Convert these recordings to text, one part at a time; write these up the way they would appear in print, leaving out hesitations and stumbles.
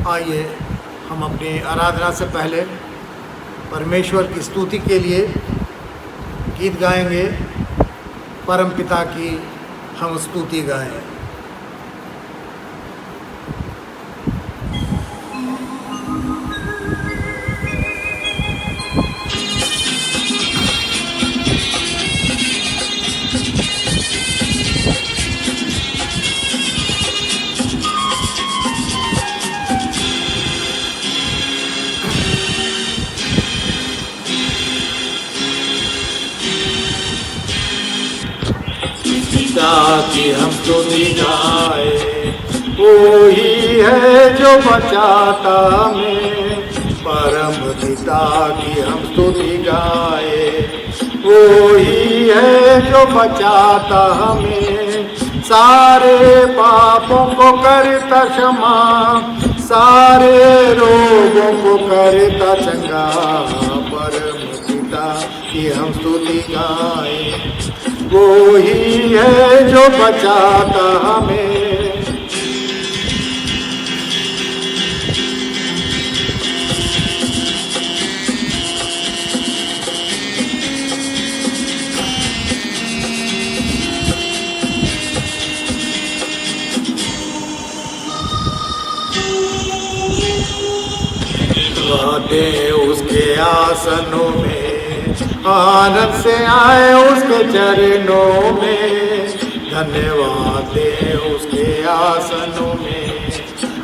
आइए हम अपनी आराधना से पहले परमेश्वर की स्तुति के लिए गीत गाएंगे। परम पिता की हम स्तुति गाएं। की हम स्तुति गाए, वो ही है जो बचाता हमें। परम पिता की हम स्तुति गाए, वो ही है जो बचाता हमें। सारे पापों को करता क्षमा, सारे रोगों को करता चंगा। परम पिता की हम स्तुति गाए, वो ही है जो बचाता हमें। बातें उसके आसनों में, आनंद से आए उसके चरणों में। धन्यवाद दे उसके आसनों में,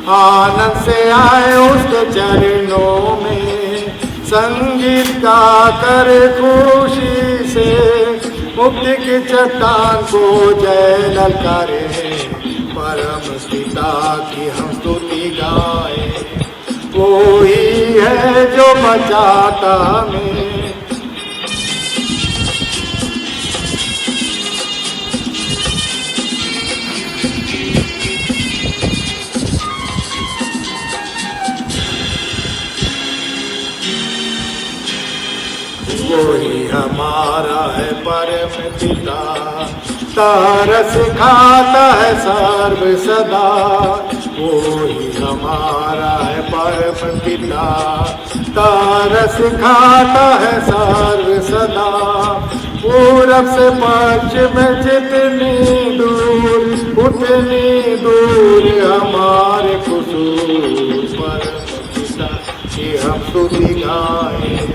आनंद से आए उसके चरणों में। संगीत गाकर खुशी से मुक्ति की चट्टान को जय ललकारे। परम पिता की हम स्तुति गाए, वो ही है जो बचाता हमें। वही हमारा है परम पिता, तरस खाता है सर्व सदा। वही हमारा है परम पिता, तरस खाता है सर्व सदा। पूरब से पश्चिम में जितनी दूर, उतनी दूर हमारे कसूर। परम पिता की हम स्तुति गाए,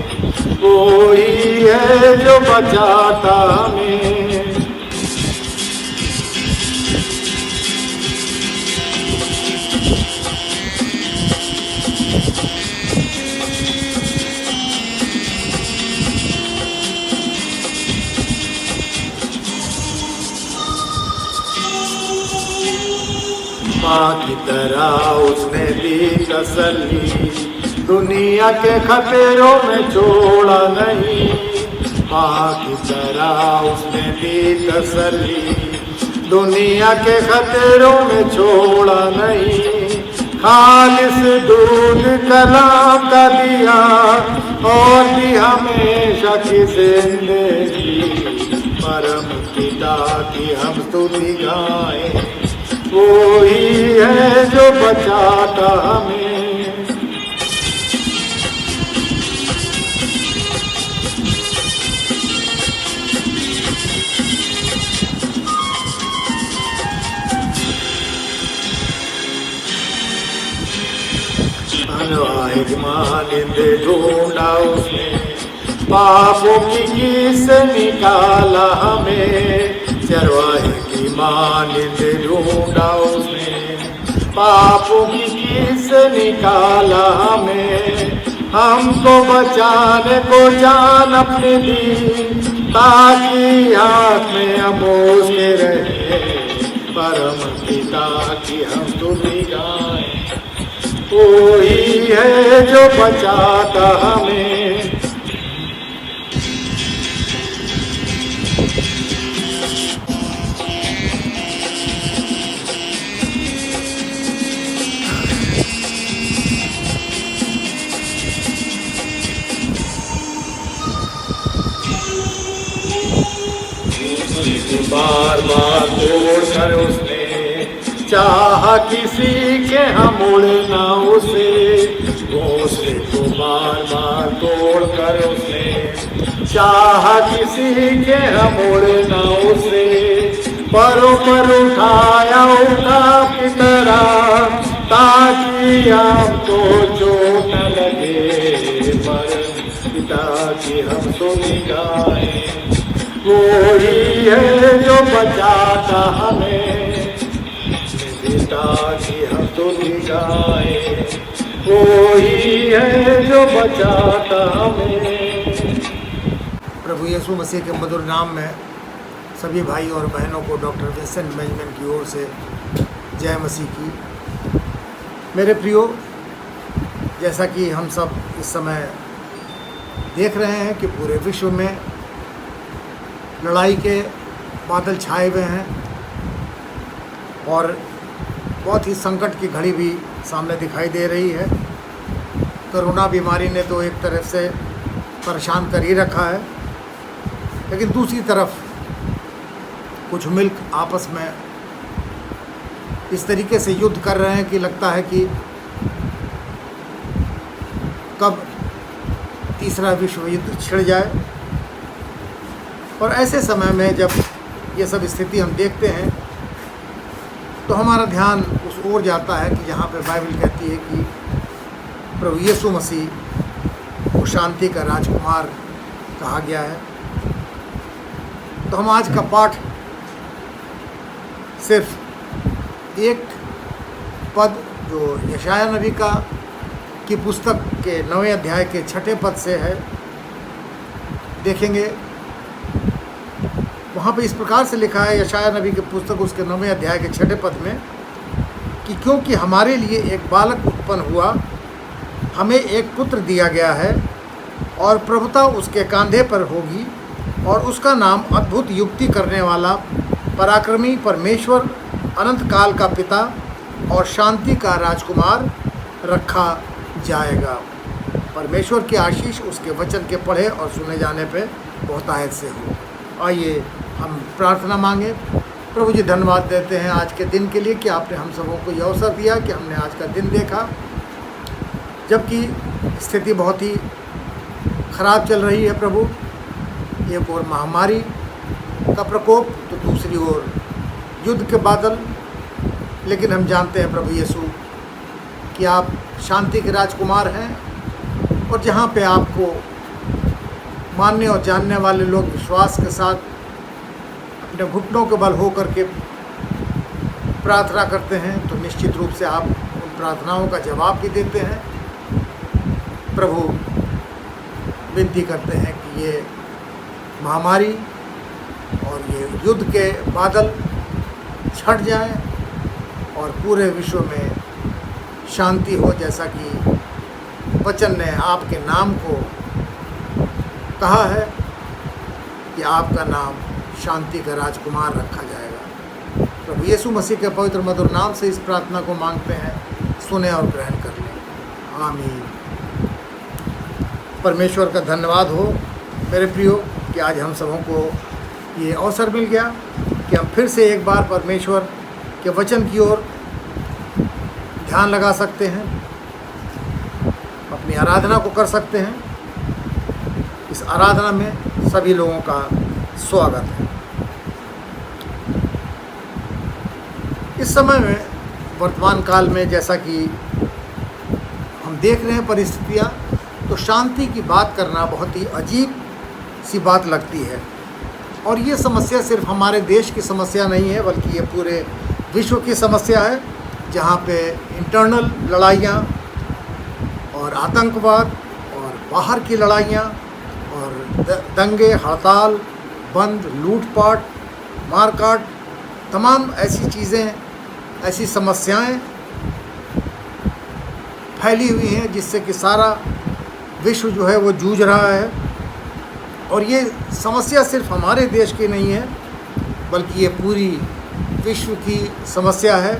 वो ही है जो बचाता हमें। माँ की तरह उसने दी तसल्ली, दुनिया के खतरों में छोड़ा नहीं। माँ की तरह उसने दी तसल्ली, दुनिया के खतरों में छोड़ा नहीं। खालिस दूध कलाम का दिया, और भी हमेशा की जिंदगी। परम पिता की हम स्तुति गाए, वो ही है जो बचाता हमें। अनवाहिक मानिंद ढूंढा उसने, पापों की कीस निकाला हमें। चरवाहे की मानिंद ढूंढा उसने, पापों की कीस निकाला हमें। हमको बचाने को जान अपनी दी, ताकि हाथ में हम उसके रहे। परम पिता की हम स्तुति गाएं, वो ही है जो बचाता हमें। बार बार तोड़ कर उसने चाह किसी के हम उड़ना उसे, घोंसले को बार बार तोड़ कर उसने। चाह किसी के हम उड़ना उसे, परों पर उठाया उकाब की तरह, ताकि हमको चोट न लगे। पर पिता की हम सुनी गाएं, वो ही है जो बचाता हमें। पिता की हम सुनी गाएं, वो ही है जो बचाता हमें। प्रभु यीशु मसीह के मधुर नाम में सभी भाई और बहनों को डॉक्टर विंसेंट बेंजामिन की ओर से जय मसीह की। मेरे प्रियो, जैसा कि हम सब इस समय देख रहे हैं कि पूरे विश्व में लड़ाई के बादल छाए हुए हैं और बहुत ही संकट की घड़ी भी सामने दिखाई दे रही है। कोरोना बीमारी ने तो एक तरफ से परेशान कर ही रखा है, लेकिन दूसरी तरफ कुछ मुल्क आपस में इस तरीके से युद्ध कर रहे हैं कि लगता है कि कब तीसरा विश्व युद्ध छिड़ जाए। और ऐसे समय में जब ये सब स्थिति हम देखते हैं तो हमारा ध्यान उस ओर जाता है कि जहाँ पे बाइबल कहती है कि प्रभु यीशु मसीह को शांति का राजकुमार कहा गया है। तो हम आज का पाठ सिर्फ एक पद जो यशायाह नबी की पुस्तक के 9वें अध्याय के 6ठे पद से है देखेंगे। वहाँ पे इस प्रकार से लिखा है यशायाह नबी की पुस्तक उसके 9वें अध्याय के 6ठे पद में कि क्योंकि हमारे लिए एक बालक उत्पन्न हुआ, हमें एक पुत्र दिया गया है और प्रभुता उसके कंधे पर होगी और उसका नाम अद्भुत युक्ति करने वाला, पराक्रमी परमेश्वर, अनंत काल का पिता और शांति का राजकुमार रखा जाएगा। परमेश्वर की आशीष उसके वचन के पढ़े और सुने जाने पे बहुतायत से हो। आइए हम प्रार्थना मांगे। प्रभु जी, धन्यवाद देते हैं आज के दिन के लिए कि आपने हम सबों को यह अवसर दिया कि हमने आज का दिन देखा, जबकि स्थिति बहुत ही ख़राब चल रही है। प्रभु, एक ओर महामारी का प्रकोप तो दूसरी ओर युद्ध के बादल, लेकिन हम जानते हैं प्रभु यीशु कि आप शांति के राजकुमार हैं और जहाँ पे आपको मानने और जानने वाले लोग विश्वास के साथ अपने घुटनों के बल हो करके प्रार्थना करते हैं तो निश्चित रूप से आप उन प्रार्थनाओं का जवाब भी देते हैं। प्रभु, विनती करते हैं कि ये महामारी और ये युद्ध के बादल छट जाएं और पूरे विश्व में शांति हो, जैसा कि वचन ने आपके नाम को कहा है कि आपका नाम शांति का राजकुमार रखा जाएगा। प्रभु यीशु मसीह के पवित्र मधुर नाम से इस प्रार्थना को मांगते हैं, सुने और ग्रहण कर लें। आमीन। परमेश्वर का धन्यवाद हो मेरे प्रियो कि आज हम सबों को ये अवसर मिल गया कि हम फिर से एक बार परमेश्वर के वचन की ओर ध्यान लगा सकते हैं, अपनी आराधना को कर सकते हैं। इस आराधना में सभी लोगों का स्वागत है। इस समय में वर्तमान काल में जैसा कि हम देख रहे हैं परिस्थितियाँ, तो शांति की बात करना बहुत ही अजीब सी बात लगती है। और ये समस्या सिर्फ हमारे देश की समस्या नहीं है, बल्कि ये पूरे विश्व की समस्या है, जहाँ पे इंटरनल लड़ाइयाँ और आतंकवाद और बाहर की लड़ाइयाँ और दंगे, हड़ताल, बंद, लूटपाट, मारकाट, तमाम ऐसी चीज़ें, ऐसी समस्याएं फैली हुई हैं जिससे कि सारा विश्व जो है वो जूझ रहा है। और ये समस्या सिर्फ हमारे देश की नहीं है, बल्कि ये पूरी विश्व की समस्या है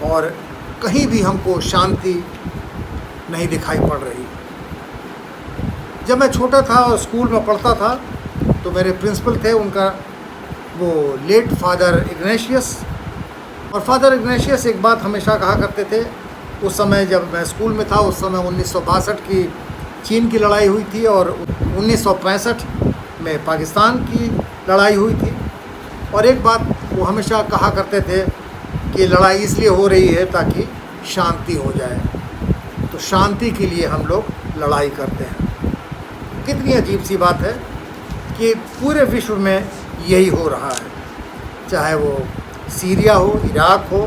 और कहीं भी हमको शांति नहीं दिखाई पड़ रही। जब मैं छोटा था और स्कूल में पढ़ता था तो मेरे प्रिंसिपल थे, उनका वो लेट फादर इग्नेशियस, और फादर इग्नेशियस एक बात हमेशा कहा करते थे, उस समय जब मैं स्कूल में था, उस समय 1962 की चीन की लड़ाई हुई थी और 1965 में पाकिस्तान की लड़ाई हुई थी। और एक बात वो हमेशा कहा करते थे कि लड़ाई इसलिए हो रही है ताकि शांति हो जाए। तो शांति के लिए हम लोग लड़ाई करते हैं। कितनी अजीब सी बात है कि पूरे विश्व में यही हो रहा है, चाहे वो सीरिया हो, इराक हो,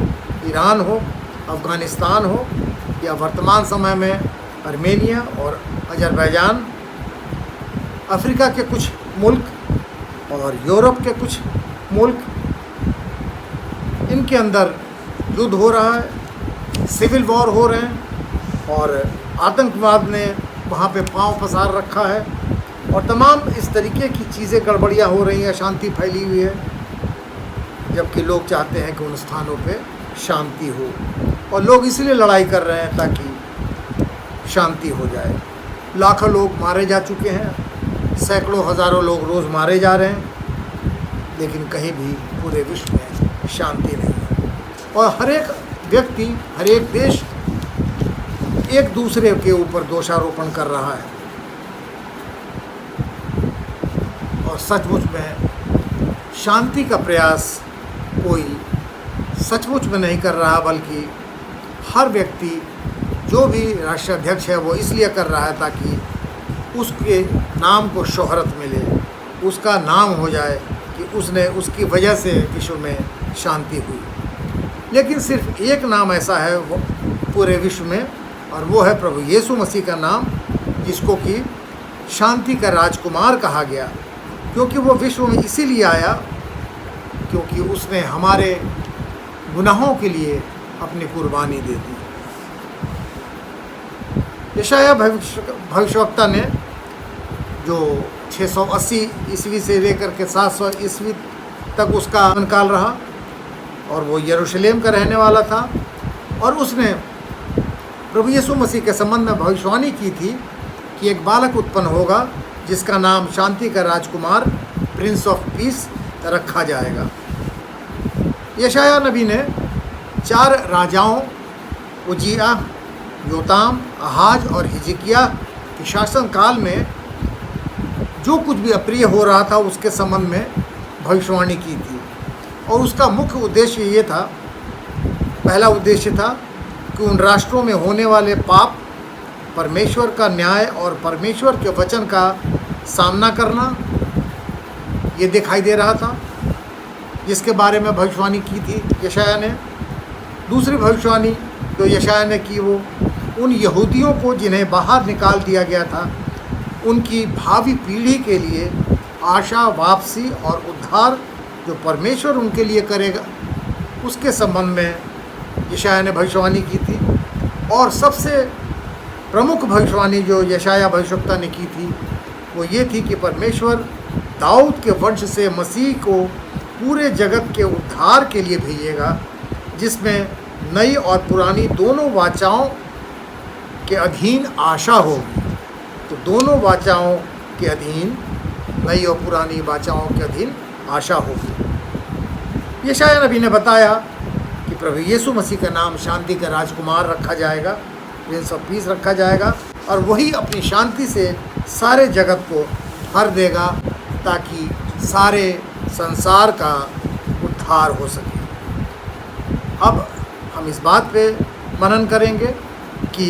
ईरान हो, अफ़गानिस्तान हो, या वर्तमान समय में आर्मेनिया और अज़रबैजान, अफ्रीका के कुछ मुल्क और यूरोप के कुछ मुल्क, इनके अंदर युद्ध हो रहा है, सिविल वॉर हो रहे हैं और आतंकवाद ने वहाँ पे पांव पसार रखा है और तमाम इस तरीके की चीज़ें गड़बड़ियाँ हो रही हैं, अशांति फैली हुई है, जबकि लोग चाहते हैं कि उन स्थानों पे शांति हो और लोग इसलिए लड़ाई कर रहे हैं ताकि शांति हो जाए। लाखों लोग मारे जा चुके हैं, सैकड़ों हज़ारों लोग रोज़ मारे जा रहे हैं, लेकिन कहीं भी पूरे विश्व में शांति नहीं है। और हर एक व्यक्ति, हर एक देश एक दूसरे के ऊपर दोषारोपण कर रहा है और सचमुच में शांति का प्रयास कोई सचमुच में नहीं कर रहा, बल्कि हर व्यक्ति, जो भी राष्ट्राध्यक्ष है, वो इसलिए कर रहा है ताकि उसके नाम को शोहरत मिले, उसका नाम हो जाए कि उसकी वजह से विश्व में शांति हुई। लेकिन सिर्फ एक नाम ऐसा है वो पूरे विश्व में, और वो है प्रभु यीशु मसीह का नाम, जिसको कि शांति का राजकुमार कहा गया, क्योंकि वो विश्व में इसीलिए आया क्योंकि उसने हमारे गुनाहों के लिए अपनी कुर्बानी दे दी। यशायाह भविष्यवक्ता ने, जो 680 ईस्वी से लेकर के 700 ईस्वी तक उसका काल रहा, और वो यरूशलेम का रहने वाला था, और उसने प्रभु यीशु मसीह के संबंध में भविष्यवाणी की थी कि एक बालक उत्पन्न होगा जिसका नाम शांति का राजकुमार, प्रिंस ऑफ पीस रखा जाएगा। यशायाह नबी ने 4 राजाओं, उजिया, योताम, आहाज और हिजकिय्याह के शासन काल में जो कुछ भी अप्रिय हो रहा था उसके संबंध में भविष्यवाणी की थी। और उसका मुख्य उद्देश्य ये था, पहला उद्देश्य था कि उन राष्ट्रों में होने वाले पाप, परमेश्वर का न्याय और परमेश्वर के वचन का सामना करना, ये दिखाई दे रहा था, जिसके बारे में भविष्यवाणी की थी यशायाह ने। दूसरी भविष्यवाणी जो यशायाह ने की, वो उन यहूदियों को जिन्हें बाहर निकाल दिया गया था, उनकी भावी पीढ़ी के लिए आशा, वापसी और उद्धार जो परमेश्वर उनके लिए करेगा, उसके संबंध में यशायाह ने भविष्यवाणी की थी। और सबसे प्रमुख भविष्यवाणी जो यशायाह भविष्यवक्ता ने की थी, वो ये थी कि परमेश्वर दाऊद के वंश से मसीह को पूरे जगत के उद्धार के लिए भेजेगा, जिसमें नई और पुरानी दोनों वाचाओं के अधीन आशा होगी। तो दोनों वाचाओं के अधीन, नई और पुरानी वाचाओं के अधीन आशा होगी। यशायाह नबी ने बताया कि प्रभु यीशु मसीह का नाम शांति का राजकुमार रखा जाएगा, प्रिंस ऑफ पीस रखा जाएगा, और वही अपनी शांति से सारे जगत को भर देगा ताकि सारे संसार का उद्धार हो सके। अब हम इस बात पे मनन करेंगे कि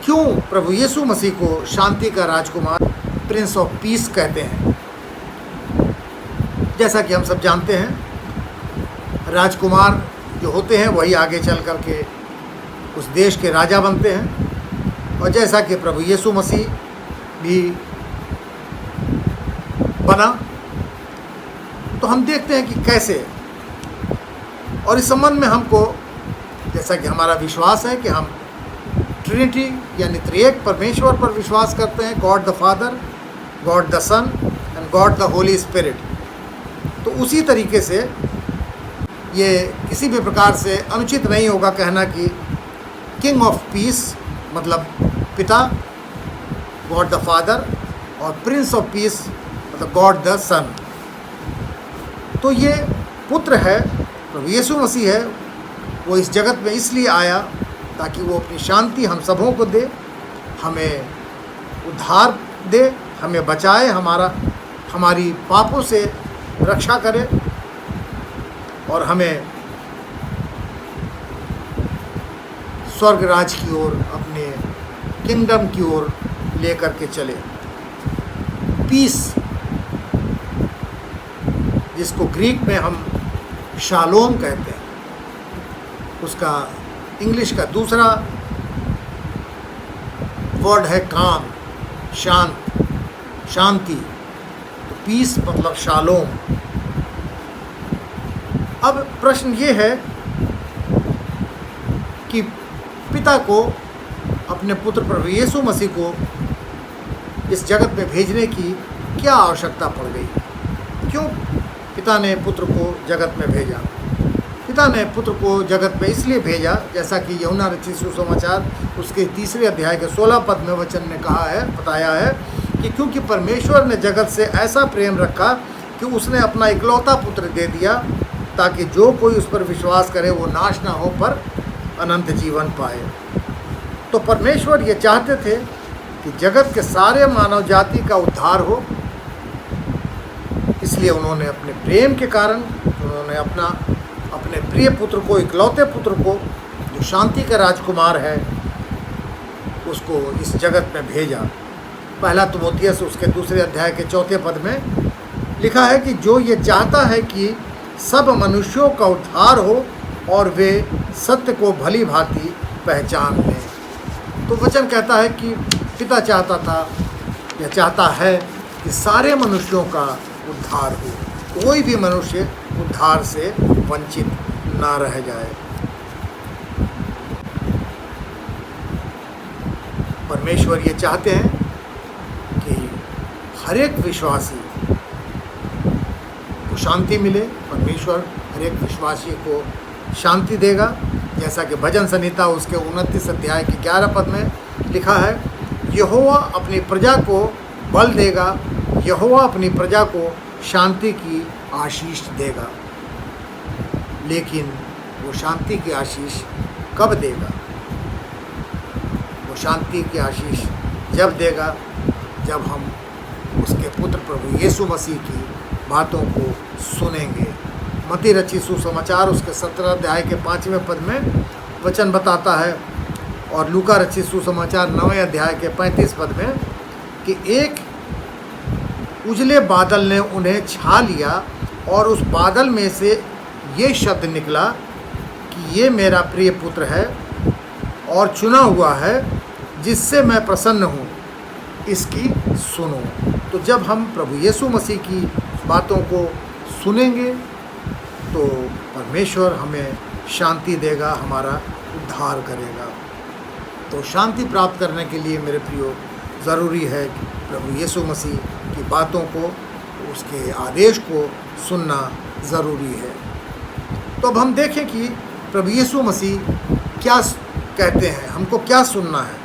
क्यों प्रभु यीशु मसीह को शांति का राजकुमार, प्रिंस ऑफ पीस कहते हैं। जैसा कि हम सब जानते हैं, राजकुमार जो होते हैं वही आगे चल कर के उस देश के राजा बनते हैं, और जैसा कि प्रभु यीशु मसीह भी बना, तो हम देखते हैं कि कैसे। और इस संबंध में हमको, जैसा कि हमारा विश्वास है कि हम ट्रिनिटी यानी त्रिएक परमेश्वर पर विश्वास करते हैं, God the Father, God the Son and God the Holy Spirit. तो उसी तरीके से ये किसी भी प्रकार से अनुचित नहीं होगा कहना कि किंग ऑफ पीस मतलब पिता, गॉड द फादर, और प्रिंस ऑफ पीस मतलब गॉड द सन। तो ये पुत्र है, प्रभु यीशु मसीह है, वो इस जगत में इसलिए आया ताकि वो अपनी शांति हम सबों को दे, हमें उद्धार दे, हमें बचाए, हमारी पापों से रक्षा करे और हमें स्वर्ग राज की ओर, अपने किंगडम की ओर लेकर के चले। पीस, जिसको ग्रीक में हम शालोम कहते हैं, उसका इंग्लिश का दूसरा वर्ड है काम, शांति। तो पीस मतलब शालोम। अब प्रश्न ये है कि पिता को अपने पुत्र प्रभु यीशु मसीह को इस जगत में भेजने की क्या आवश्यकता पड़ गई? क्यों पिता ने पुत्र को जगत में भेजा? पिता ने पुत्र को जगत में इसलिए भेजा, जैसा कि यूहन्ना रचित सुसमाचार उसके 3 अध्याय के 16 पद में वचन ने कहा है, बताया है कि क्योंकि परमेश्वर ने जगत से ऐसा प्रेम रखा कि उसने अपना इकलौता पुत्र दे दिया, ताकि जो कोई उस पर विश्वास करे वो नाश ना हो पर अनंत जीवन पाए। तो परमेश्वर ये चाहते थे कि जगत के सारे मानव जाति का उद्धार हो, इसलिए उन्होंने अपने प्रेम के कारण उन्होंने अपने प्रिय पुत्र को, इकलौते पुत्र को, जो शांति का राजकुमार है, उसको इस जगत में भेजा। पहला तिमोथियस उसके 2 अध्याय के 4 पद में लिखा है कि जो ये चाहता है कि सब मनुष्यों का उद्धार हो और वे सत्य को भली भांति पहचान लें। तो वचन कहता है कि पिता चाहता था या चाहता है कि सारे मनुष्यों का उद्धार हो, कोई भी मनुष्य उद्धार से वंचित ना रह जाए। परमेश्वर ये चाहते हैं कि हर एक विश्वासी को शांति मिले। परमेश्वर हर एक विश्वासी को शांति देगा, जैसा कि भजन संहिता उसके 29 अध्याय के 11 पद में लिखा है, यहोवा अपनी प्रजा को बल देगा, यहोवा अपनी प्रजा को शांति की आशीष देगा। लेकिन वो शांति की आशीष कब देगा? वो शांति की आशीष जब देगा जब हम उसके पुत्र प्रभु यीशु मसीह की बातों को सुनेंगे। मत्ती रचित सुसमाचार उसके 17 अध्याय के 5वें पद में वचन बताता है, और लूका रचित सुसमाचार 9वें अध्याय के 35 पद में कि एक उजले बादल ने उन्हें छा लिया और उस बादल में से ये शब्द निकला कि ये मेरा प्रिय पुत्र है और चुना हुआ है, जिससे मैं प्रसन्न हूँ, इसकी सुनो। तो जब हम प्रभु यीशु मसीह की बातों को सुनेंगे तो परमेश्वर हमें शांति देगा, हमारा उद्धार करेगा। तो शांति प्राप्त करने के लिए मेरे प्रियो ज़रूरी है कि प्रभु यीशु मसीह की बातों को, उसके आदेश को सुनना ज़रूरी है। तो अब हम देखें कि प्रभु यीशु मसीह क्या कहते हैं, हमको क्या सुनना है।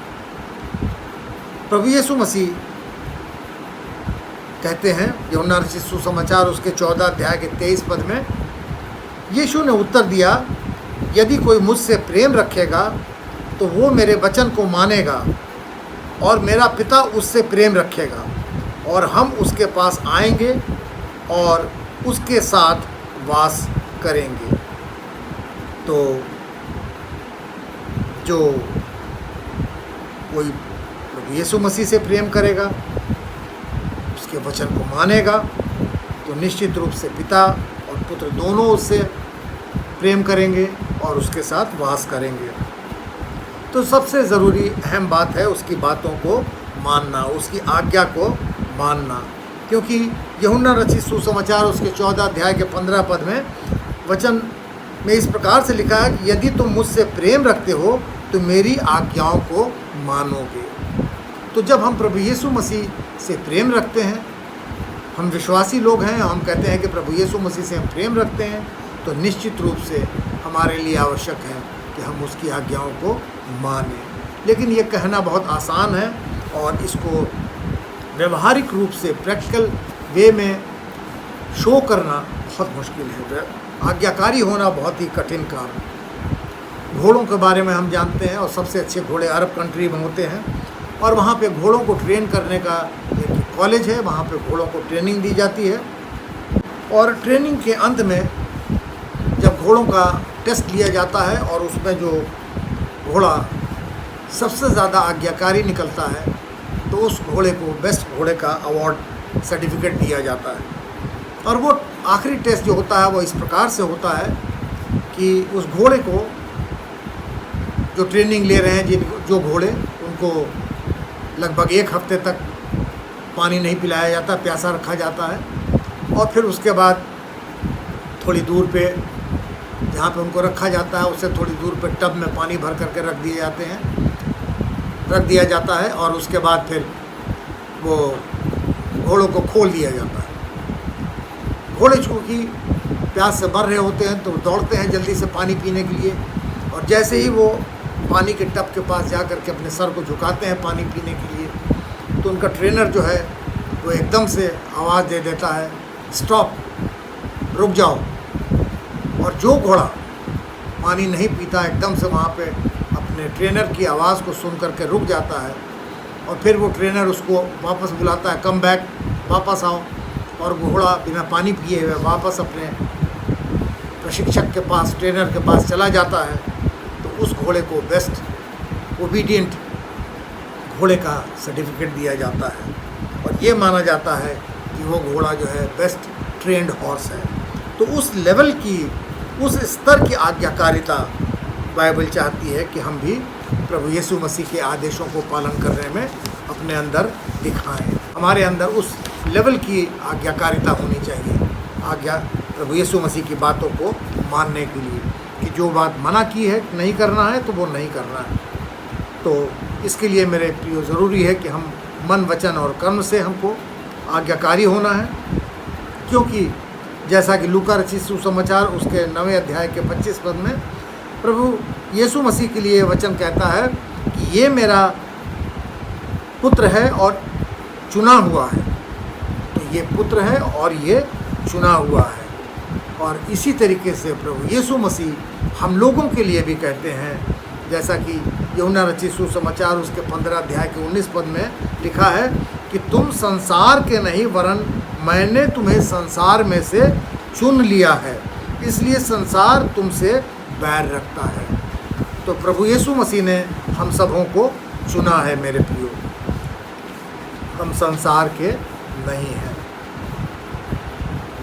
प्रभु यीशु मसीह कहते हैं, यूहन्ना रचित सुसमाचार उसके 14 अध्याय के 23 पद में, यीशु ने उत्तर दिया, यदि कोई मुझसे प्रेम रखेगा तो वो मेरे वचन को मानेगा और मेरा पिता उससे प्रेम रखेगा और हम उसके पास आएंगे और उसके साथ वास करेंगे। तो जो कोई प्रभु यीशु मसीह से प्रेम करेगा, उसके वचन को मानेगा, तो निश्चित रूप से पिता और पुत्र दोनों उससे प्रेम करेंगे और उसके साथ वास करेंगे। तो सबसे ज़रूरी अहम बात है उसकी बातों को मानना, उसकी आज्ञा को मानना, क्योंकि यूहन्ना रचित सुसमाचार उसके 14 अध्याय के 15 पद में वचन में इस प्रकार से लिखा है कि यदि तुम मुझसे प्रेम रखते हो तो मेरी आज्ञाओं को मानोगे। तो जब हम प्रभु यीशु मसीह से प्रेम रखते हैं, हम विश्वासी लोग हैं, हम कहते हैं कि प्रभु यीशु मसीह से हम प्रेम रखते हैं, तो निश्चित रूप से हमारे लिए आवश्यक है कि हम उसकी आज्ञाओं को मानें। लेकिन ये कहना बहुत आसान है और इसको व्यवहारिक रूप से प्रैक्टिकल वे में शो करना बहुत मुश्किल है। आज्ञाकारी होना बहुत ही कठिन काम है। घोड़ों के बारे में हम जानते हैं और सबसे अच्छे घोड़े अरब कंट्री में होते हैं और वहाँ पे घोड़ों को ट्रेन करने का एक कॉलेज है, वहाँ पे घोड़ों को ट्रेनिंग दी जाती है और ट्रेनिंग के अंत में जब घोड़ों का टेस्ट लिया जाता है और उसमें जो घोड़ा सबसे ज़्यादा आज्ञाकारी निकलता है तो उस घोड़े को बेस्ट घोड़े का अवार्ड सर्टिफिकेट दिया जाता है। और वो आखिरी टेस्ट जो होता है वो इस प्रकार से होता है कि उस घोड़े को जो ट्रेनिंग ले रहे हैं जो घोड़े, उनको लगभग 1 हफ्ते तक पानी नहीं पिलाया जाता, प्यासा रखा जाता है और फिर उसके बाद थोड़ी दूर पे जहाँ पे उनको रखा जाता है उससे थोड़ी दूर पे टब में पानी भर करके रख दिया जाता है और उसके बाद फिर वो घोड़ों को खोल दिया जाता है। घोड़े चूँकि प्यास से मर रहे होते हैं तो दौड़ते हैं जल्दी से पानी पीने के लिए और जैसे ही वो पानी के टब के पास जा कर के अपने सर को झुकाते हैं पानी पीने के लिए तो उनका ट्रेनर जो है वो एकदम से आवाज़ दे देता है, स्टॉप, रुक जाओ। और जो घोड़ा पानी नहीं पीता एकदम से वहाँ पे अपने ट्रेनर की आवाज़ को सुन करके रुक जाता है और फिर वो ट्रेनर उसको वापस बुलाता है, कम बैक, वापस आओ। और घोड़ा बिना पानी पिए हुए वापस अपने प्रशिक्षक के पास, ट्रेनर के पास चला जाता है तो उस घोड़े को बेस्ट ओबीडियंट घोड़े का सर्टिफिकेट दिया जाता है और ये माना जाता है कि वो घोड़ा जो है बेस्ट ट्रेंड हॉर्स है। तो उस लेवल की, उस स्तर की आज्ञाकारिता बाइबल चाहती है कि हम भी प्रभु यीशु मसीह के आदेशों को पालन करने में अपने अंदर दिखाएं। हमारे अंदर उस लेवल की आज्ञाकारिता होनी चाहिए, आज्ञा प्रभु यीशु मसीह की बातों को मानने के लिए कि जो बात मना की है नहीं करना है तो वो नहीं करना है। तो इसके लिए मेरे प्रियो ज़रूरी है कि हम मन, वचन और कर्म से हमको आज्ञाकारी होना है, क्योंकि जैसा कि लूका रचित सुसमाचार उसके 9वें अध्याय के 25 पद में प्रभु यीशु मसीह के लिए वचन कहता है कि ये मेरा पुत्र है और चुना हुआ है। तो ये पुत्र है और ये चुना हुआ है। और इसी तरीके से प्रभु यीशु मसीह हम लोगों के लिए भी कहते हैं, जैसा कि यूहन्ना रचित सुसमाचार उसके 15 अध्याय के 19 पद में लिखा है कि तुम संसार के नहीं वरन मैंने तुम्हें संसार में से चुन लिया है, इसलिए संसार तुमसे बैर रखता है। तो प्रभु यीशु मसीह ने हम सबों को चुना है मेरे प्रियो, हम संसार के नहीं हैं।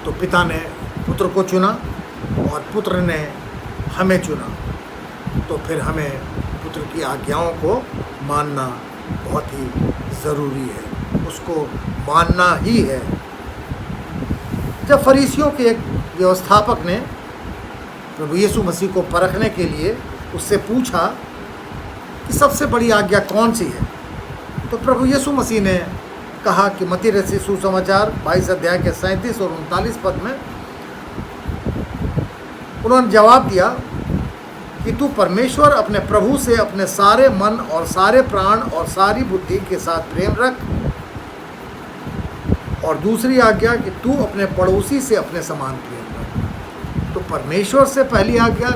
तो पिता ने पुत्र को चुना और पुत्र ने हमें चुना, तो फिर हमें पुत्र की आज्ञाओं को मानना बहुत ही ज़रूरी है, उसको मानना ही है। जब फरीसियों के एक व्यवस्थापक ने प्रभु यीशु मसीह को परखने के लिए उससे पूछा कि सबसे बड़ी आज्ञा कौन सी है, तो प्रभु यीशु मसीह ने कहा कि मत्ती रचित सुसमाचार 22 अध्याय के 37 और 39 पद में उन्होंने जवाब दिया कि तू परमेश्वर अपने प्रभु से अपने सारे मन और सारे प्राण और सारी बुद्धि के साथ प्रेम रख, और दूसरी आज्ञा कि तू अपने पड़ोसी से अपने समान प्रेम रख। तो परमेश्वर से पहली आज्ञा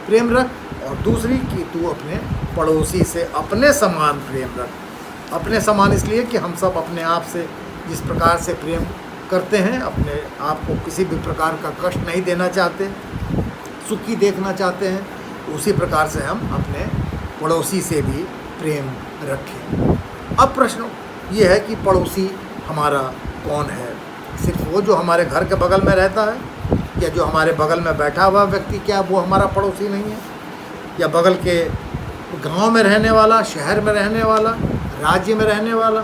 प्रेम रख और दूसरी कि तू अपने पड़ोसी से अपने समान प्रेम रख। अपने समान इसलिए कि हम सब अपने आप से जिस प्रकार से प्रेम करते हैं, अपने आप को किसी भी प्रकार का कष्ट नहीं देना चाहते, सुखी देखना चाहते हैं, तो उसी प्रकार से हम अपने पड़ोसी से भी प्रेम रखें। अब प्रश्न ये है कि पड़ोसी हमारा कौन है? सिर्फ वो जो हमारे घर के बगल में रहता है, या जो हमारे बगल में बैठा हुआ व्यक्ति, क्या वो हमारा पड़ोसी नहीं है? या बगल के गांव में रहने वाला, शहर में रहने वाला, राज्य में रहने वाला,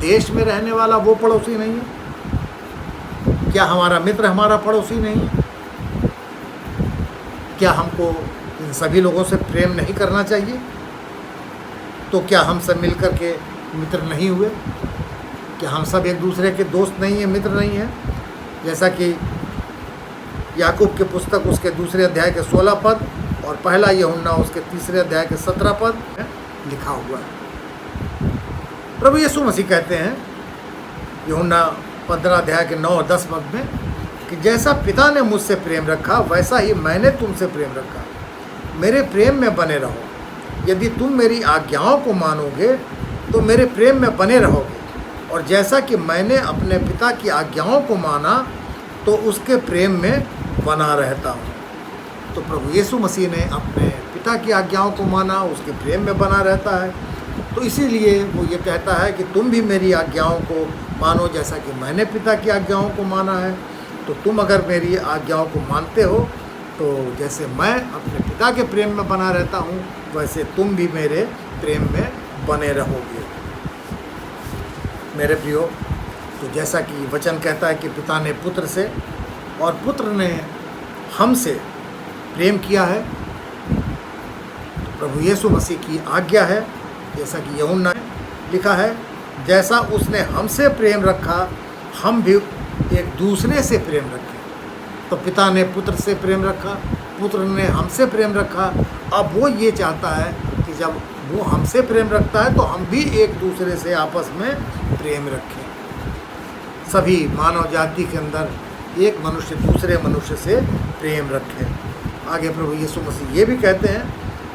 देश में रहने वाला, वो पड़ोसी नहीं है? क्या हमारा मित्र हमारा पड़ोसी नहीं है? क्या हमको इन सभी लोगों से प्रेम नहीं करना चाहिए? तो क्या हम सब मिलकर के मित्र नहीं हुए? क्या हम सब एक दूसरे के दोस्त नहीं हैं, मित्र नहीं हैं? जैसा कि याकूब के पुस्तक उसके 2 अध्याय के 16 पद और पहला यूहन्ना उसके 3 अध्याय के 17 पद में लिखा हुआ है। प्रभु यीशु मसीह कहते हैं यूहन्ना 15 अध्याय के 9 और 10 पद में कि जैसा पिता ने मुझसे प्रेम रखा वैसा ही मैंने तुमसे प्रेम रखा, मेरे प्रेम में बने रहो। यदि तुम मेरी आज्ञाओं को मानोगे तो मेरे प्रेम में बने रहोगे, और जैसा कि मैंने अपने पिता की आज्ञाओं को माना तो उसके प्रेम में बना रहता हूँ। तो प्रभु यीशु मसीह ने अपने पिता की आज्ञाओं को माना, उसके प्रेम में बना रहता है। तो इसीलिए वो ये कहता है कि तुम भी मेरी आज्ञाओं को मानो जैसा कि मैंने पिता की आज्ञाओं को माना है। तो तुम अगर मेरी आज्ञाओं को मानते हो तो जैसे मैं अपने पिता के प्रेम में बना रहता हूँ वैसे तुम भी मेरे प्रेम में बने रहोगे। मेरे प्रियो, तो जैसा कि वचन कहता है कि पिता ने पुत्र से और पुत्र ने हमसे प्रेम किया है, तो प्रभु यीशु मसीह की आज्ञा है, जैसा कि यूहन्ना ने लिखा है, जैसा उसने हमसे प्रेम रखा हम भी एक दूसरे से प्रेम रखें। तो पिता ने पुत्र से प्रेम रखा, पुत्र ने हमसे प्रेम रखा। अब वो ये चाहता है कि जब वो हमसे प्रेम रखता है तो हम भी एक दूसरे से आपस में प्रेम रखें। सभी मानव जाति के अंदर एक मनुष्य दूसरे मनुष्य से प्रेम रखे। आगे प्रभु यीशु मसीह ये भी कहते हैं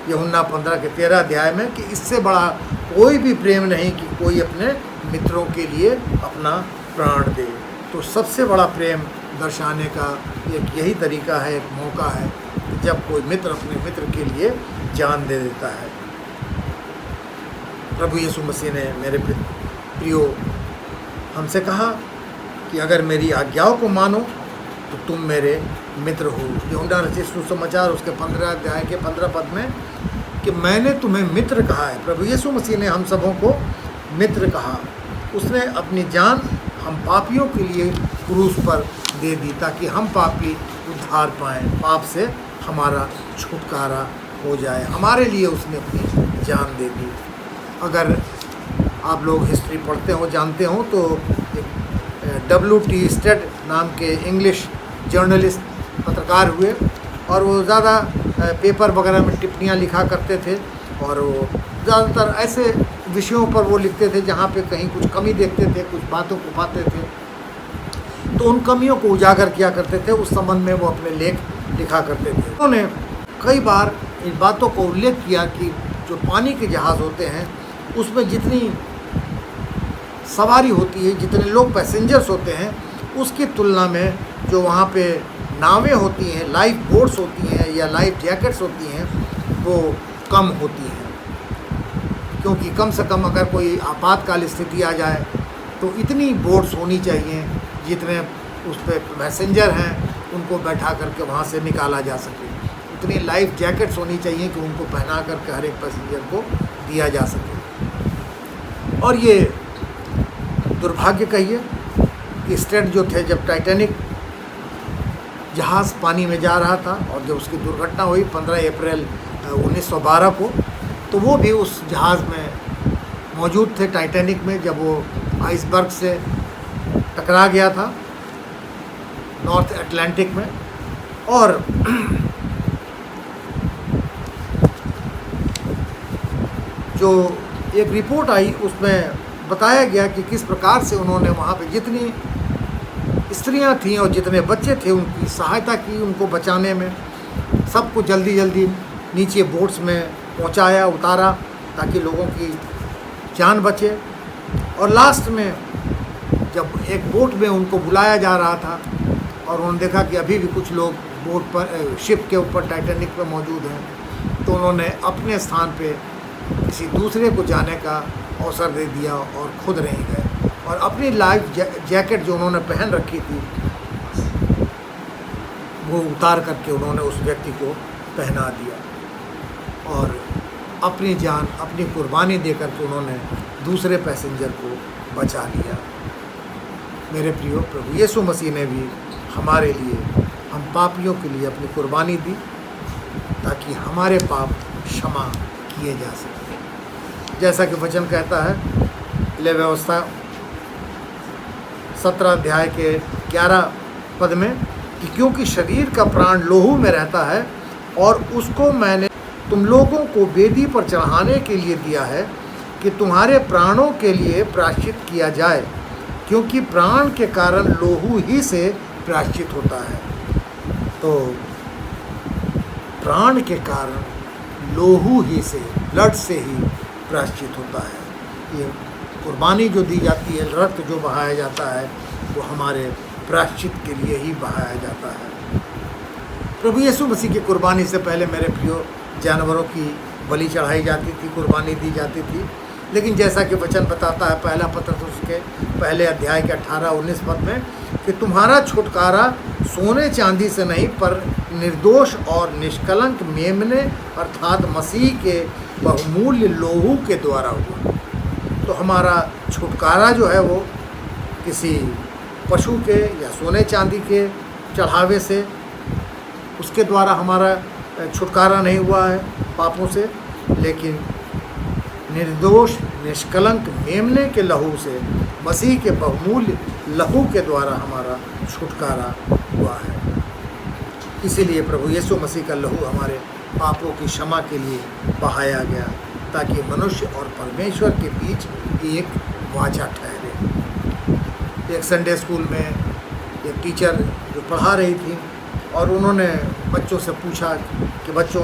यूहन्ना 15 के 13 अध्याय में कि इससे बड़ा कोई भी प्रेम नहीं कि कोई अपने मित्रों के लिए अपना प्राण दे। तो सबसे बड़ा प्रेम दर्शाने का एक यही तरीका है, एक मौका है कि जब कोई मित्र अपने मित्र के लिए जान दे देता है। प्रभु यीशु मसीह ने मेरे प्रियो हमसे कहा कि अगर मेरी आज्ञाओं को मानो तो तुम मेरे मित्र हो। यूहन्ना रचित सुसमाचार उसके 15 अध्याय के 15 पद में कि मैंने तुम्हें मित्र कहा है। प्रभु यीशु मसीह ने हम सबों को मित्र कहा। उसने अपनी जान हम पापियों के लिए क्रूस पर दे दी ताकि हम पापी उद्धार पाएँ, पाप से हमारा छुटकारा हो जाए। हमारे लिए उसने अपनी जान दे दी। अगर आप लोग हिस्ट्री पढ़ते हो, जानते हो, तो W.T. स्टेड नाम के इंग्लिश जर्नलिस्ट पत्रकार हुए और वो ज़्यादा पेपर वगैरह में टिप्पणियाँ लिखा करते थे और वो ज़्यादातर ऐसे विषयों पर वो लिखते थे जहाँ पे कहीं कुछ कमी देखते थे, कुछ बातों को पाते थे, तो उन कमियों को उजागर किया करते थे। उस संबंध में वो अपने लेख लिखा करते थे। उन्होंने कई बार इन बातों को उल्लेख किया कि जो पानी के जहाज़ होते हैं उसमें जितनी सवारी होती है, जितने लोग पैसेंजर्स होते हैं, उसकी तुलना में जो वहाँ पे नावें होती हैं, लाइफ बोट्स होती हैं या लाइफ जैकेट्स होती हैं, वो कम होती हैं। क्योंकि कम से कम अगर कोई आपातकाल स्थिति आ जाए तो इतनी बोट्स होनी चाहिए जितने उस पर पैसेंजर हैं उनको बैठा करके वहाँ से निकाला जा सके। उतनी लाइफ जैकेट्स होनी चाहिए कि उनको पहना करके हर एक पैसेंजर को दिया जा सके। और ये दुर्भाग्य कहिए कि स्टेड जो थे, जब टाइटैनिक जहाज़ पानी में जा रहा था और जब उसकी दुर्घटना हुई 15 अप्रैल 1912 को, तो वो भी उस जहाज़ में मौजूद थे, टाइटैनिक में, जब वो आइसबर्ग से टकरा गया था नॉर्थ अटलांटिक में। और जो एक रिपोर्ट आई उसमें बताया गया कि किस प्रकार से उन्होंने वहाँ पे जितनी स्त्रियाँ थीं और जितने बच्चे थे उनकी सहायता की, उनको बचाने में। सबको जल्दी जल्दी नीचे बोट्स में पहुँचाया, उतारा ताकि लोगों की जान बचे। और लास्ट में जब एक बोट में उनको बुलाया जा रहा था और उन्होंने देखा कि अभी भी कुछ लोग बोट पर, शिप के ऊपर, टाइटैनिक पर मौजूद हैं, तो उन्होंने अपने स्थान पे किसी दूसरे को जाने का अवसर दे दिया और खुद नहीं गए और अपनी लाइफ जैकेट जो उन्होंने पहन रखी थी वो उतार करके उन्होंने उस व्यक्ति को पहना दिया और अपनी जान, अपनी कुर्बानी दे करके उन्होंने दूसरे पैसेंजर को बचा लिया। मेरे प्रियो, प्रभु यीशु मसीह ने भी हमारे लिए, हम पापियों के लिए अपनी कुर्बानी दी ताकि हमारे पाप क्षमा किए जा सकें। जैसा कि वचन कहता है ले व्यवस्था 17 अध्याय के 11 पद में कि क्योंकि शरीर का प्राण लोहू में रहता है और उसको मैंने तुम लोगों को वेदी पर चढ़ाने के लिए दिया है कि तुम्हारे प्राणों के लिए प्रायश्चित किया जाए, क्योंकि प्राण के कारण लोहू ही से प्रायश्चित होता है। तो प्राण के कारण लोहू ही से, ब्लड से ही प्रायश्चित होता है। ये कुर्बानी जो दी जाती है, रक्त जो बहाया जाता है, वो हमारे प्रायश्चित के लिए ही बहाया जाता है। प्रभु यीशु मसीह की कुर्बानी से पहले मेरे प्रियो जानवरों की बलि चढ़ाई जाती थी, कुर्बानी दी जाती थी। लेकिन जैसा कि वचन बताता है पहला पत्र उसके पहले अध्याय के 18-19 पद में कि तुम्हारा छुटकारा सोने चांदी से नहीं पर निर्दोष और निष्कलंक मेमने अर्थात मसीह के बहुमूल्य लोहू के द्वारा हुआ। तो हमारा छुटकारा जो है वो किसी पशु के या सोने चांदी के चढ़ावे से, उसके द्वारा हमारा छुटकारा नहीं हुआ है पापों से, लेकिन निर्दोष निष्कलंक मेमने के लहू से, मसीह के बहुमूल्य लहू के द्वारा हमारा छुटकारा हुआ है। इसीलिए प्रभु यीशु मसीह का लहू हमारे पापों की क्षमा के लिए बहाया गया, ताकि मनुष्य और परमेश्वर के बीच एक वाचा ठहरे। एक संडे स्कूल में एक टीचर जो पढ़ा रही थी और उन्होंने बच्चों से पूछा कि बच्चों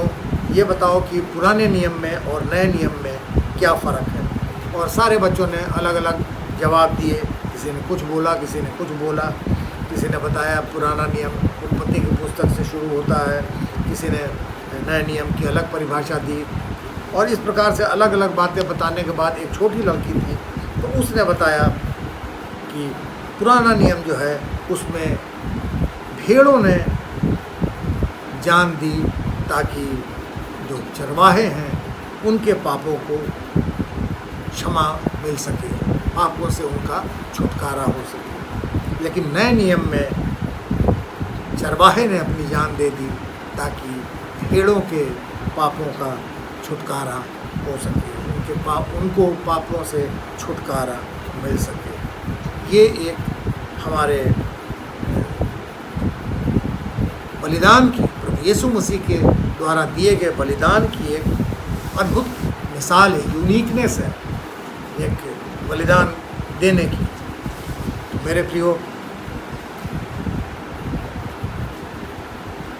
ये बताओ कि पुराने नियम में और नए नियम में क्या फ़र्क है। और सारे बच्चों ने अलग अलग जवाब दिए, किसी ने कुछ बोला, किसी ने कुछ बोला। किसी ने बताया पुराना नियम उत्पत्ति की पुस्तक से शुरू होता है, किसी ने नए नियम की अलग परिभाषा दी। और इस प्रकार से अलग अलग बातें बताने के बाद एक छोटी लड़की थी, तो उसने बताया कि पुराना नियम जो है उसमें भेड़ों ने जान दी ताकि जो चरवाहे हैं उनके पापों को क्षमा मिल सके, पापों से उनका छुटकारा हो सके। लेकिन नए नियम में चरवाहे ने अपनी जान दे दी ताकि भेड़ों के पापों का छुटकारा हो सके, उनको पापों से छुटकारा मिल सके। ये एक हमारे बलिदान की, प्रभु यीशु मसीह के द्वारा दिए गए बलिदान की एक अद्भुत मिसाल है, यूनिकनेस है एक बलिदान देने की। तो मेरे प्रियो,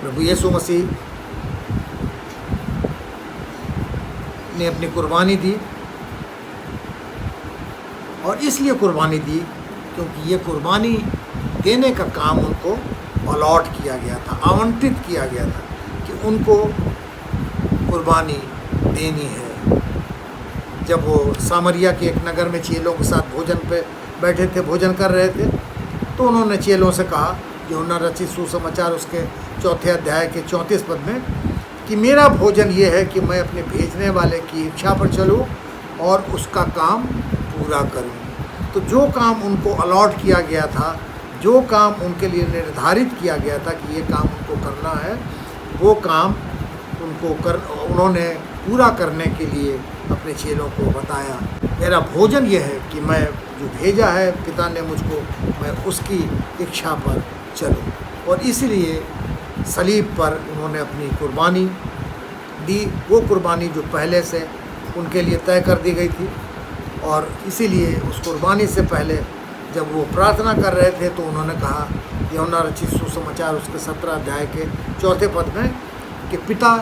प्रभु यीशु मसीह ने अपनी कुर्बानी दी, और इसलिए कुर्बानी दी क्योंकि ये कुर्बानी देने का काम उनको अलॉट किया गया था, आवंटित किया गया था कि उनको कुर्बानी देनी है। जब वो सामरिया के एक नगर में चेलों के साथ भोजन पे बैठे थे, भोजन कर रहे थे, तो उन्होंने चेलों से कहा, यूहन्ना रचित सुसमाचार उसके 4 अध्याय के 34 पद में, कि मेरा भोजन ये है कि मैं अपने भेजने वाले की इच्छा पर चलूँ और उसका काम पूरा करूँ। तो जो काम उनको अलॉट किया गया था, जो काम उनके लिए निर्धारित किया गया था कि ये काम उनको करना है, वो काम उन्होंने पूरा करने के लिए अपने चेलों को बताया। मेरा भोजन ये है कि मैं जो भेजा है पिता ने मुझको, मैं उसकी इच्छा पर चलूँ। और इसीलिए सलीब पर उन्होंने अपनी कुर्बानी दी, वो कुर्बानी जो पहले से उनके लिए तय कर दी गई थी। और इसीलिए उस कुर्बानी से पहले जब वो प्रार्थना कर रहे थे तो उन्होंने कहा, यूहन्ना रचित सुसमाचार उसके 17 अध्याय के 4 पद में, कि पिता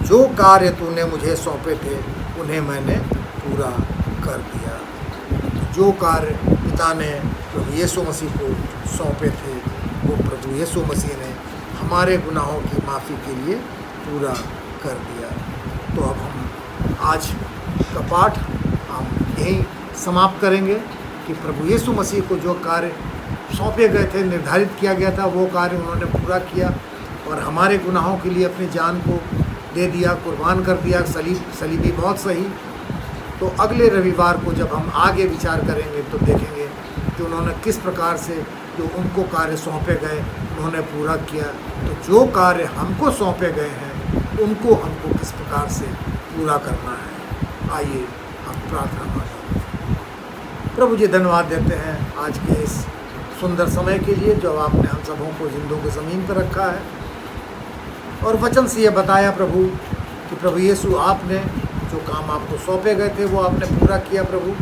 जो कार्य तूने मुझे सौंपे थे उन्हें मैंने पूरा कर दिया। जो कार्य पिता ने प्रभु यीशु मसीह को सौंपे थे वो प्रभु यीशु मसीह ने हमारे गुनाहों की माफ़ी के लिए पूरा कर दिया। तो अब हम आज का पाठ हम यहीं समाप्त करेंगे कि प्रभु यीशु मसीह को जो कार्य सौंपे गए थे, निर्धारित किया गया था, वो कार्य उन्होंने पूरा किया और हमारे गुनाहों के लिए अपनी जान को दे दिया, कुर्बान कर दिया, सलीबी मौत सही। तो अगले रविवार को जब हम आगे विचार करेंगे तो देखेंगे कि उन्होंने किस प्रकार से जो उनको कार्य सौंपे गए उन्होंने पूरा किया। तो जो कार्य हमको सौंपे गए हैं उनको हमको किस प्रकार से पूरा करना है। आइए हम प्रार्थना करें। प्रभु जी, धन्यवाद देते हैं आज के इस सुंदर समय के लिए जो आपने हम सबों को जिंदों की ज़मीन पर रखा है, और वचन से ये बताया प्रभु कि प्रभु यीशु आपने जो काम आपको सौंपे गए थे वो आपने पूरा किया। प्रभु,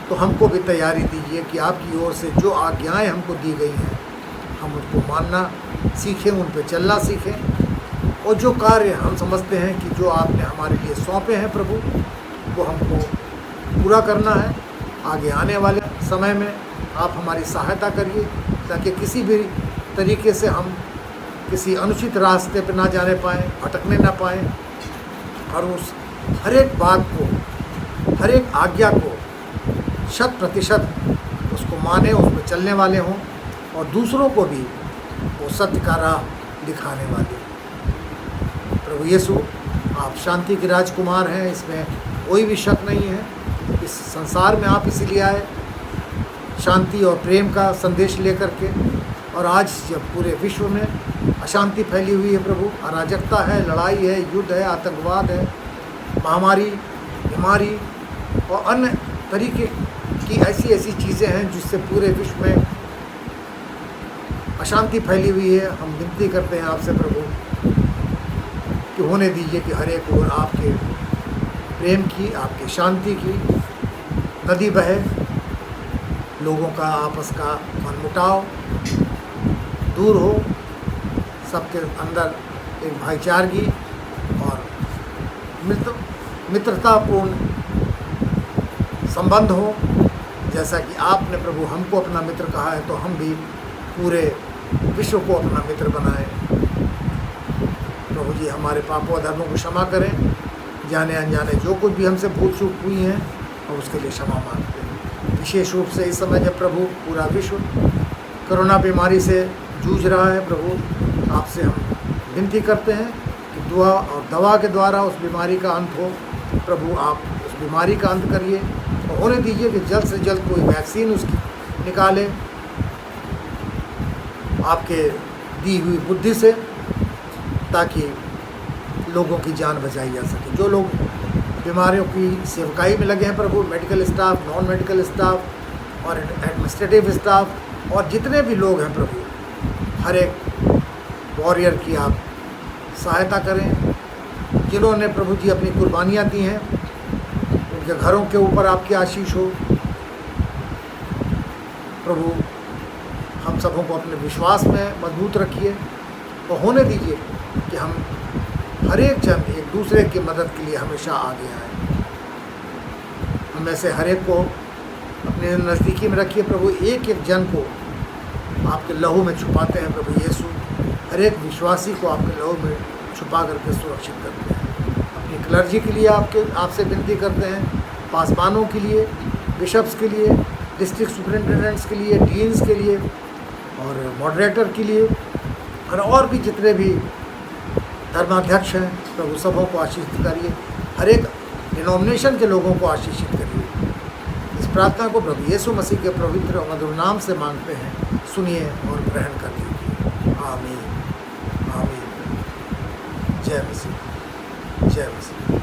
तो हमको भी तैयारी दीजिए कि आपकी ओर से जो आज्ञाएं हमको दी गई हैं हम उनको मानना सीखें, उन पर चलना सीखें, और जो कार्य हम समझते हैं कि जो आपने हमारे लिए सौंपे हैं प्रभु, वो हमको पूरा करना है। आगे आने वाले समय में आप हमारी सहायता करिए, ताकि किसी भी तरीके से हम किसी अनुचित रास्ते पर ना जाने पाएँ, भटकने ना पाएँ, और उस हर एक बात को, हर एक आज्ञा को 100% उसको माने, उस पर चलने वाले हों, और दूसरों को भी वो सत्य का राह दिखाने वाले। प्रभु यीशु, आप शांति के राजकुमार हैं, इसमें कोई भी शक नहीं है। इस संसार में आप इसीलिए आए, शांति और प्रेम का संदेश लेकर के। और आज जब पूरे विश्व में अशांति फैली हुई है प्रभु, अराजकता है, लड़ाई है, युद्ध है, आतंकवाद है, महामारी, बीमारी और अन्य तरीके की ऐसी चीज़ें हैं जिससे पूरे विश्व में अशांति फैली हुई है। हम विनती करते हैं आपसे प्रभु कि होने दीजिए कि हर एक ओर आपके प्रेम की, आपकी शांति की नदी बहे, लोगों का आपस का मनमुटाव दूर हो, सबके अंदर एक भाईचारगी और मित्रतापूर्ण संबंध हो। जैसा कि आपने प्रभु हमको अपना मित्र कहा है, तो हम भी पूरे विश्व को अपना मित्र बनाएं। प्रभु जी, हमारे पापों धर्मों को क्षमा करें, जाने अनजाने जो कुछ भी हमसे भूल चूक हुई हैं, और उसके लिए क्षमा मांगते हैं। विशेष रूप से इस समय जब प्रभु पूरा विश्व कोरोना बीमारी से जूझ रहा है, प्रभु आपसे हम विनती करते हैं कि दुआ और दवा के द्वारा उस बीमारी का अंत हो। प्रभु आप उस बीमारी का अंत करिए, और होने दीजिए कि जल्द से जल्द कोई वैक्सीन उसकी निकाले आपके दी हुई बुद्धि से, ताकि लोगों की जान बचाई जा सके। जो लोग बीमारियों की सेवकाई में लगे हैं प्रभु, medical staff, non medical staff और एडमिनिस्ट्रेटिव स्टाफ और जितने भी लोग हैं प्रभु, हर एक वॉरियर की आप सहायता करें। जिन्होंने प्रभु जी अपनी कुर्बानियाँ दी हैं, उनके घरों के ऊपर आपकी आशीष हो। प्रभु हम सबों को अपने विश्वास में मजबूत रखिए, और होने दीजिए कि हम हर एक जन एक दूसरे की मदद के लिए हमेशा आगे आए। हम में से हर एक को अपने नज़दीकी में रखिए प्रभु। एक एक जन को आपके लहू में छुपाते हैं प्रभु यीशु, हर एक विश्वासी को आपके लहू में छुपा करके सुरक्षित करते हैं। अपनी क्लर्जी के लिए आपसे विनती करते हैं, पासबानों के लिए, बिशप्स के लिए, डिस्ट्रिक्ट सुपरिटेंडेंट्स के लिए, डीन्स के लिए और मॉडरेटर के लिए, और भी जितने भी धर्माध्यक्ष हैं प्रभु, सबों को आशीषित करिए। हर एक डिनोमिनेशन के लोगों को आशीषित करिए। इस प्रार्थना को प्रभु यीशु मसीह के पवित्र और मधुर नाम से मांगते हैं, सुनिए और ग्रहण कर लीजिए। आमीन, आमीन। जय मसीह, जय मसीह।